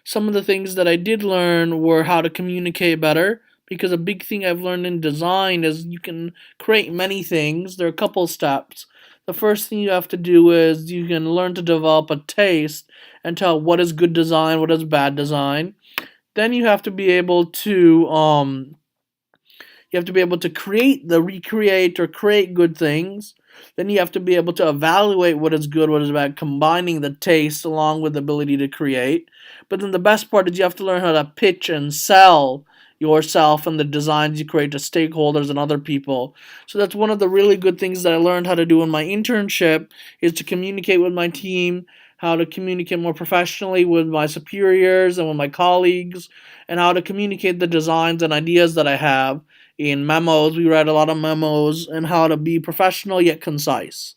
Some of the things that I did learn were how to communicate better, because a big thing I've learned in design is you can create many things. There are a couple steps. The first thing you have to do is you can learn to develop a taste and tell what is good design, what is bad design. Then you have to be able to recreate or create good things. Then you have to be able to evaluate what is good, what is bad, combining the taste along with the ability to create. But then the best part is you have to learn how to pitch and sell yourself and the designs you create to stakeholders and other people. So that's one of the really good things that I learned how to do in my internship, is to communicate with my team, how to communicate more professionally with my superiors and with my colleagues, and how to communicate the designs and ideas that I have in memos. We write a lot of memos, and how to be professional yet concise.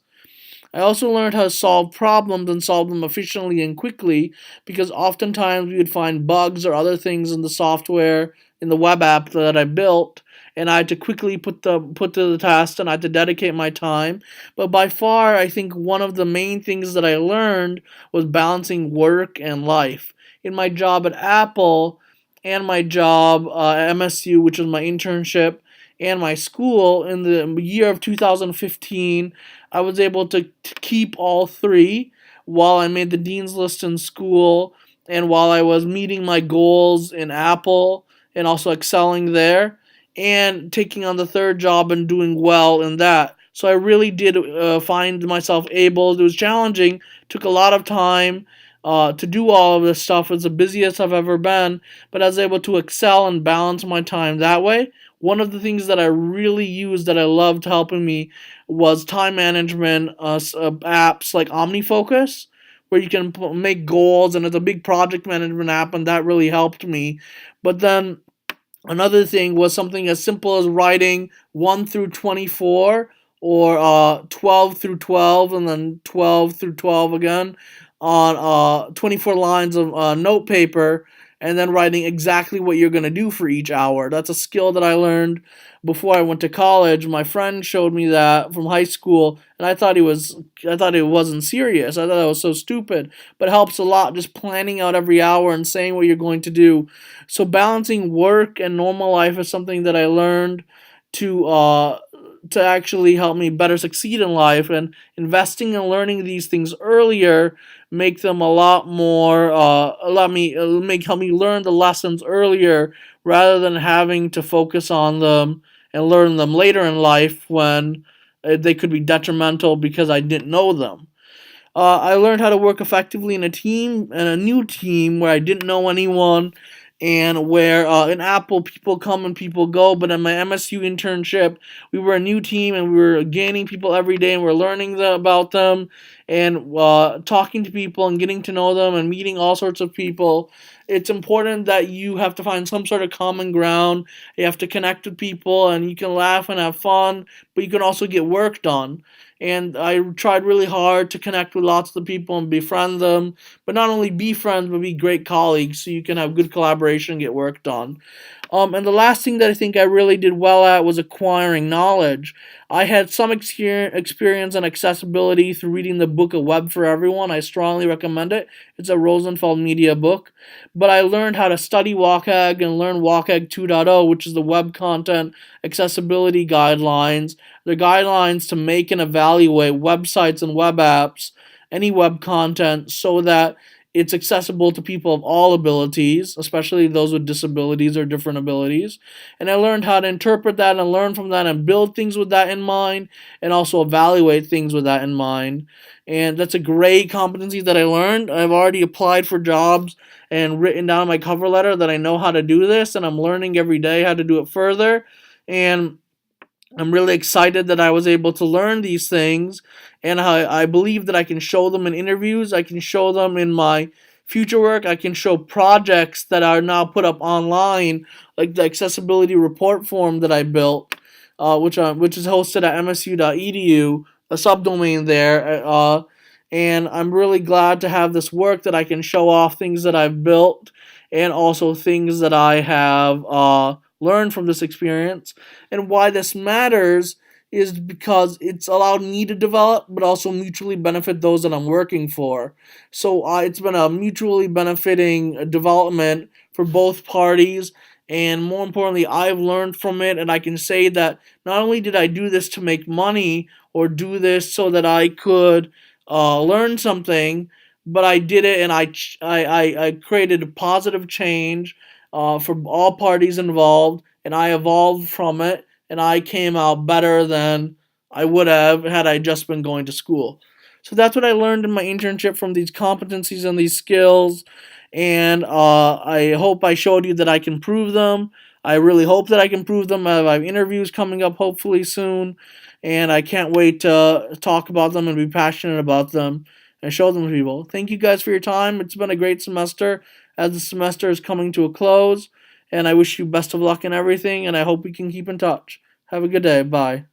I also learned how to solve problems and solve them efficiently and quickly, because oftentimes we would find bugs or other things in the software, in the web app that I built, and I had to quickly put to the test, and I had to dedicate my time. But by far, I think one of the main things that I learned was balancing work and life. In my job at Apple and my job at MSU, which was my internship, and my school in the year of 2015, I was able to keep all three while I made the dean's list in school, and while I was meeting my goals in Apple and also excelling there, and taking on the third job and doing well in that. So I really did find myself able. It was challenging, took a lot of time to do all of this stuff. It's the busiest I've ever been, but I was able to excel and balance my time that way. One of the things that I really used that I loved helping me was time management apps like OmniFocus, where you can make goals, and it's a big project management app, and that really helped me. But then another thing was something as simple as writing 1 through 24, or 12 through 12, and then 12 through 12 again, on 24 lines of note paper, and then writing exactly what you're going to do for each hour. That's a skill that I learned before I went to college. My friend showed me that from high school, and I thought it wasn't serious. I thought it was so stupid, but it helps a lot, just planning out every hour and saying what you're going to do. So balancing work and normal life is something that I learned to uh, to actually help me better succeed in life, and investing and learning these things earlier make them a lot more help me learn the lessons earlier, rather than having to focus on them and learn them later in life when they could be detrimental because I didn't know them. I learned how to work effectively in a team, and a new team where I didn't know anyone, and where in Apple people come and people go. But in my MSU internship, we were a new team, and we were gaining people every day, and we are learning about them, and talking to people and getting to know them and meeting all sorts of people. It's important that you have to find some sort of common ground. You have to connect with people, and you can laugh and have fun, but you can also get work done. And I tried really hard to connect with lots of people and befriend them, but not only be friends, but be great colleagues, so you can have good collaboration and get work done. And the last thing that I think I really did well at was acquiring knowledge. I had some experience on accessibility through reading the book A Web for Everyone. I strongly recommend it. It's a Rosenfeld Media book. But I learned how to study WCAG and learn WCAG 2.0, which is the Web Content Accessibility Guidelines. They're guidelines to make and evaluate websites and web apps, any web content, so that it's accessible to people of all abilities, especially those with disabilities or different abilities. And I learned how to interpret that and learn from that and build things with that in mind, and also evaluate things with that in mind. And that's a great competency that I learned. I've already applied for jobs and written down in my cover letter that I know how to do this, and I'm learning every day how to do it further. And I'm really excited that I was able to learn these things, and I believe that I can show them in interviews. I can show them in my future work. I can show projects that are now put up online, like the accessibility report form that I built, which is hosted at msu.edu, a subdomain there. And I'm really glad to have this work that I can show off things that I've built, and also things that I have learned from this experience. And why this matters is because it's allowed me to develop, but also mutually benefit those that I'm working for. So it's been a mutually benefiting development for both parties. And more importantly, I've learned from it, and I can say that not only did I do this to make money or do this so that I could learn something, but I did it and I created a positive change for all parties involved, and I evolved from it, and I came out better than I would have had I just been going to school. So that's what I learned in my internship from these competencies and these skills, and I hope I showed you that I can prove them. I really hope that I can prove them. I have interviews coming up hopefully soon, and I can't wait to talk about them and be passionate about them and show them to people. Thank you guys for your time. It's been a great semester as the semester is coming to a close, and I wish you best of luck in everything, and I hope we can keep in touch. Have a good day. Bye.